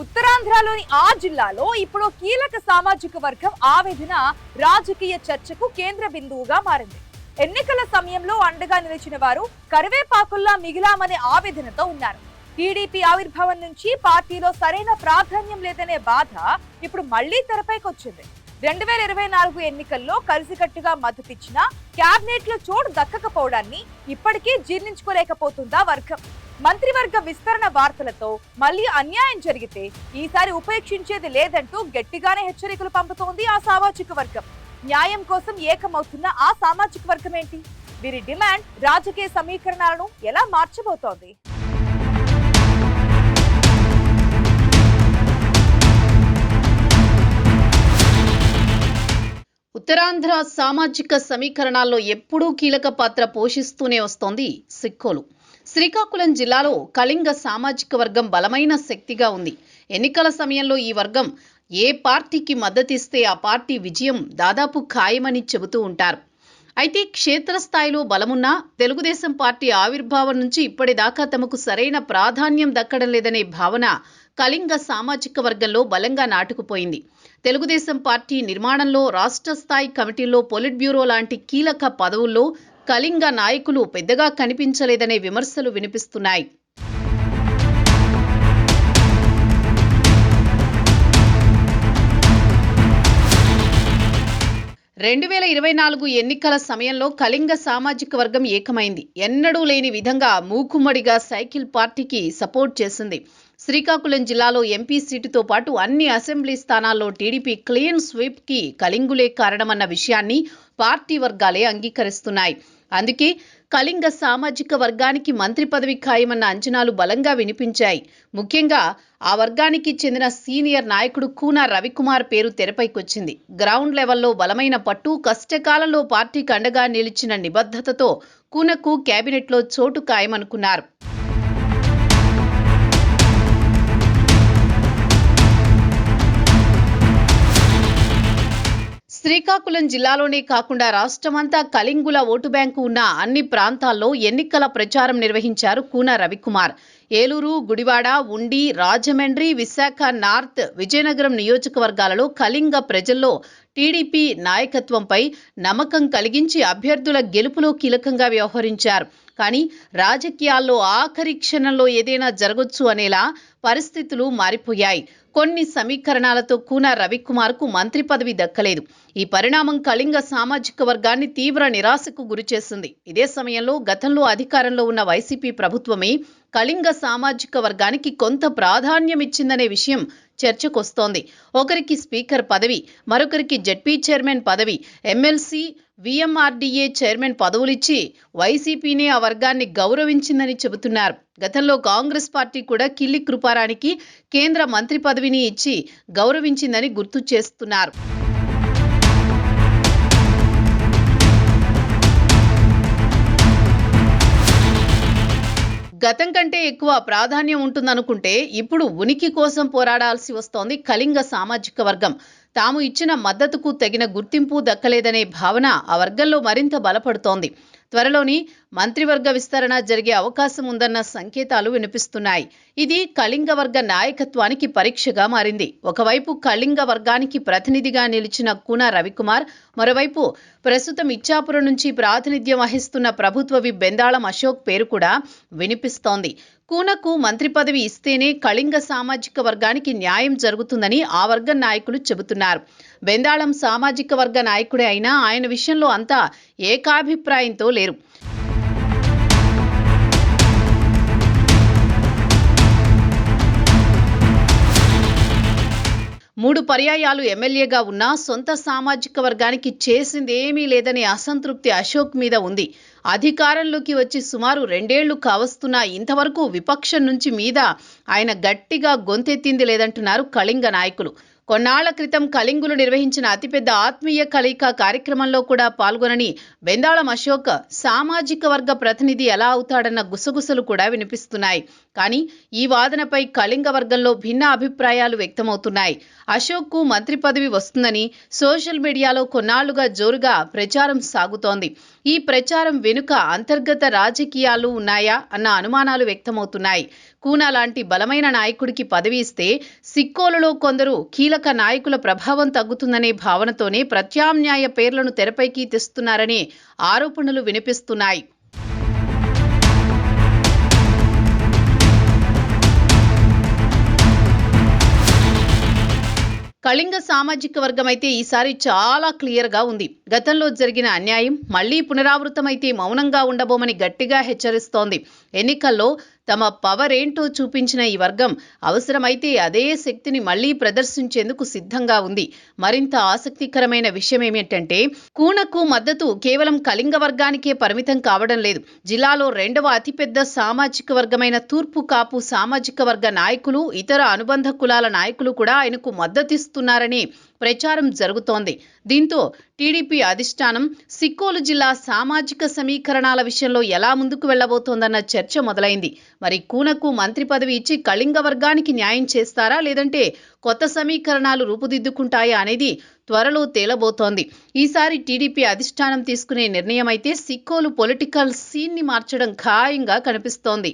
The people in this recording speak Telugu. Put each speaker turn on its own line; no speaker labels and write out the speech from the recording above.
ఉత్తరాంధ్రలోని ఆ జిల్లాలో ఇప్పుడు కీలక సామాజిక వర్గం ఆవేదన రాజకీయ చర్చకు కేంద్ర బిందువుగా మారింది. ఎన్నికల సమయంలో అండగా నిలిచిన వారు కరివేపాకుల్లా మిగిలామనే ఆవేదనతో ఉన్నారు. టీడీపీ ఆవిర్భావం నుంచి పార్టీలో సరైన ప్రాధాన్యం లేదనే బాధ ఇప్పుడు మళ్లీ తెరపైకొచ్చింది. 2024 ఎన్నికల్లో కలిసికట్టుగా మద్దతిచ్చిన క్యాబినెట్ లో చోటు దక్కకపోవడాన్ని ఇప్పటికీ జీర్ణించుకోలేకపోతుందా వర్గం. మంత్రివర్గ విస్తరణ వార్తలతో మళ్లీ అన్యాయం జరిగితే ఈసారి ఉపేక్షించేది లేదంటూ గట్టిగానే హెచ్చరికలు పంపుతోంది ఆ సామాజిక వర్గం. న్యాయం కోసం ఏకమవుతున్న ఆ సామాజిక వర్గం ఏంటి? వీరి డిమాండ్ రాజకీయ సమీకరణాలను ఎలా మార్చబోతోంది?
ఉత్తరాంధ్ర సామాజిక సమీకరణాల్లో ఎప్పుడూ కీలక పాత్ర పోషిస్తూనే వస్తోంది సిక్కోలు. శ్రీకాకుళం జిల్లాలో కళింగ సామాజిక వర్గం బలమైన శక్తిగా ఉంది. ఎన్నికల సమయంలో ఈ వర్గం ఏ పార్టీకి మద్దతిస్తే ఆ పార్టీ విజయం దాదాపు ఖాయమని చెబుతూ ఉంటారు. అయితే క్షేత్రస్థాయిలో బలమున్నా తెలుగుదేశం పార్టీ ఆవిర్భావం నుంచి ఇప్పటిదాకా తమకు సరైన ప్రాధాన్యం దక్కడం లేదనే భావన కళింగ సామాజిక వర్గంలో బలంగా నాటుకుపోయింది. తెలుగుదేశం పార్టీ నిర్మాణంలో రాష్ట్ర స్థాయి కమిటీల్లో పొలిట్ బ్యూరో లాంటి కీలక పదవుల్లో కళింగ నాయకులు పెద్దగా కనిపించలేదనే విమర్శలు వినిపిస్తున్నాయి. రెండు 2024 ఎన్నికల సమయంలో కళింగ సామాజిక వర్గం ఏకమైంది. ఎన్నడూ లేని విధంగా మూకుమ్మడిగా సైకిల్ పార్టీకి సపోర్ట్ చేసింది. శ్రీకాకుళం జిల్లాలో ఎంపీ సీటుతో పాటు అన్ని అసెంబ్లీ స్థానాల్లో టీడీపీ క్లీన్ స్వీప్ కి కళింగులే కారణమన్న విషయాన్ని పార్టీ వర్గాలే అంగీకరిస్తున్నాయి. అందుకే కళింగ సామాజిక వర్గానికి మంత్రి పదవి ఖాయమన్న అంచనాలు బలంగా వినిపించాయి. ముఖ్యంగా ఆ వర్గానికి చెందిన సీనియర్ నాయకుడు కూన రవికుమార్ పేరు తెరపైకొచ్చింది. గ్రౌండ్ లెవెల్లో బలమైన పట్టు, కష్టకాలంలో పార్టీకి అండగా నిలిచిన నిబద్ధతతో కూనకు కేబినెట్లో చోటు ఖాయమనుకున్నారు. శ్రీకాకుళం జిల్లాలోనే కాకుండా రాష్ట్రమంతా కళింగుల ఓటు బ్యాంకు ఉన్న అన్ని ప్రాంతాల్లో ఎన్నికల ప్రచారం నిర్వహించారు కూన రవికుమార్. ఏలూరు, గుడివాడ, ఉండి, రాజమండ్రి, విశాఖ నార్త్, విజయనగరం నియోజకవర్గాలలో కళింగ ప్రజల్లో టీడీపీ నాయకత్వంపై నమ్మకం కలిగించి అభ్యర్థుల గెలుపులో కీలకంగా వ్యవహరించారు. కానీ రాజకీయాల్లో ఆఖరి క్షణంలో ఏదైనా జరగొచ్చు అనేలా పరిస్థితులు మారిపోయాయి. కొన్ని సమీకరణాలతో కూన రవికుమార్కు మంత్రి పదవి దక్కలేదు. ఈ పరిణామం కళింగ సామాజిక వర్గాన్ని తీవ్ర నిరాశకు గురిచేసింది. ఇదే సమయంలో గతంలో అధికారంలో ఉన్న వైసీపీ ప్రభుత్వమే కళింగ సామాజిక వర్గానికి కొంత ప్రాధాన్యం ఇచ్చిందనే విషయం చర్చకొస్తోంది. ఒకరికి స్పీకర్ పదవి, మరొకరికి జెడ్పీ చైర్మన్ పదవి, ఎమ్మెల్సీ, వీఎంఆర్డీఏ చైర్మన్ పదవులిచ్చి వైసీపీనే ఆ వర్గాన్ని గౌరవించిందని చెబుతున్నారు. గతంలో కాంగ్రెస్ పార్టీ కూడా కిల్లి కృపారానికి కేంద్ర మంత్రి పదవిని ఇచ్చి గౌరవించిందని గుర్తు చేస్తున్నారు. గతం కంటే ఎక్కువ ప్రాధాన్యం ఉంటుందనుకుంటే ఇప్పుడు ఉనికి కోసం పోరాడాల్సి వస్తోంది కళింగ సామాజిక వర్గం. తాము ఇచ్చిన మద్దతుకు తగిన గుర్తింపు దక్కలేదనే భావన ఆ వర్గంలో మరింత బలపడుతోంది. త్వరలోని మంత్రివర్గ విస్తరణ జరిగే అవకాశం ఉందన్న సంకేతాలు వినిపిస్తున్నాయి. ఇది కళింగ వర్గ నాయకత్వానికి పరీక్షగా మారింది. ఒకవైపు కళింగ వర్గానికి ప్రతినిధిగా నిలిచిన కూన రవికుమార్, మరోవైపు ప్రస్తుతం ఇచ్చాపురం నుంచి ప్రాతినిధ్యం వహిస్తున్న ప్రభుత్వ విప్ బెందాళం అశోక్ పేరు కూడా వినిపిస్తోంది. కూనకు మంత్రి పదవి ఇస్తేనే కళింగ సామాజిక వర్గానికి న్యాయం జరుగుతుందని ఆ వర్గ నాయకులు చెబుతున్నారు. బెందాళం సామాజిక వర్గ నాయకుడే అయినా ఆయన విషయంలో అంతా ఏకాభిప్రాయంతో లేరు. మూడు పర్యాయాలు ఎమ్మెల్యేగా ఉన్నా సొంత సామాజిక వర్గానికి చేసిందేమీ లేదనే అసంతృప్తి అశోక్ మీద ఉంది. అధికారంలోకి వచ్చి సుమారు 2 ఏళ్లు కావస్తున్నా ఇంతవరకు విపక్షం నుంచి మీద ఆయన గట్టిగా గొంతెత్తింది లేదంటున్నారు కళింగ నాయకులు. కొన్నాళ్ల క్రితం కళింగులు నిర్వహించిన అతిపెద్ద ఆత్మీయ కలయిక కార్యక్రమంలో కూడా పాల్గొనని బెందాళం అశోక్ సామాజిక వర్గ ప్రతినిధి ఎలా అవుతాడన్న గుసగుసలు కూడా వినిపిస్తున్నాయి. కానీ ఈ వాదనపై కళింగ వర్గంలో భిన్న అభిప్రాయాలు వ్యక్తమవుతున్నాయి. అశోక్కు మంత్రి పదవి వస్తుందని సోషల్ మీడియాలో కొన్నాళ్లుగా జోరుగా ప్రచారం సాగుతోంది. ఈ ప్రచారం వెనుక అంతర్గత రాజకీయాలు ఉన్నాయా అన్న అనుమానాలు వ్యక్తమవుతున్నాయి. కూన లాంటి బలమైన నాయకుడికి పదవి ఇస్తే సిక్కోలులో కొందరు కీలక నాయకుల ప్రభావం తగ్గుతుందనే భావనతోనే ప్రత్యామ్నాయ పేర్లను తెరపైకి తెస్తున్నారనే ఆరోపణలు వినిపిస్తున్నాయి. కళింగ సామాజిక వర్గం అయితే ఈసారి చాలా క్లియర్గా ఉంది. గతంలో జరిగిన అన్యాయం మళ్లీ పునరావృతమైతే మౌనంగా ఉండబోమని గట్టిగా హెచ్చరిస్తోంది. ఎన్నికల్లో తమ పవర్ ఏంటో చూపించిన ఈ వర్గం అవసరమైతే అదే శక్తిని మళ్లీ ప్రదర్శించేందుకు సిద్ధంగా ఉంది. మరింత ఆసక్తికరమైన విషయం ఏమిటంటే కూనకు మద్దతు కేవలం కళింగ వర్గానికే పరిమితం కావడం లేదు. జిల్లాలో రెండవ అతిపెద్ద సామాజిక వర్గమైన తూర్పు కాపు సామాజిక వర్గ నాయకులు, ఇతర అనుబంధ కులాల నాయకులు కూడా ఆయనకు మద్దతిస్తున్నారని ప్రచారం జరుగుతోంది. దీంతో టీడీపీ అధిష్టానం సిక్కోలు జిల్లా సామాజిక సమీకరణాల విషయంలో ఎలా ముందుకు వెళ్లబోతోందన్న చర్చ మొదలైంది. మరి కూనకు మంత్రి పదవి ఇచ్చి కళింగ వర్గానికి న్యాయం చేస్తారా, లేదంటే కొత్త సమీకరణాలు రూపుదిద్దుకుంటాయా అనేది త్వరలో తేలబోతోంది. ఈసారి టీడీపీ అధిష్టానం తీసుకునే నిర్ణయం అయితే సిక్కోలు పొలిటికల్ సీన్ని మార్చడం ఖాయంగా కనిపిస్తోంది.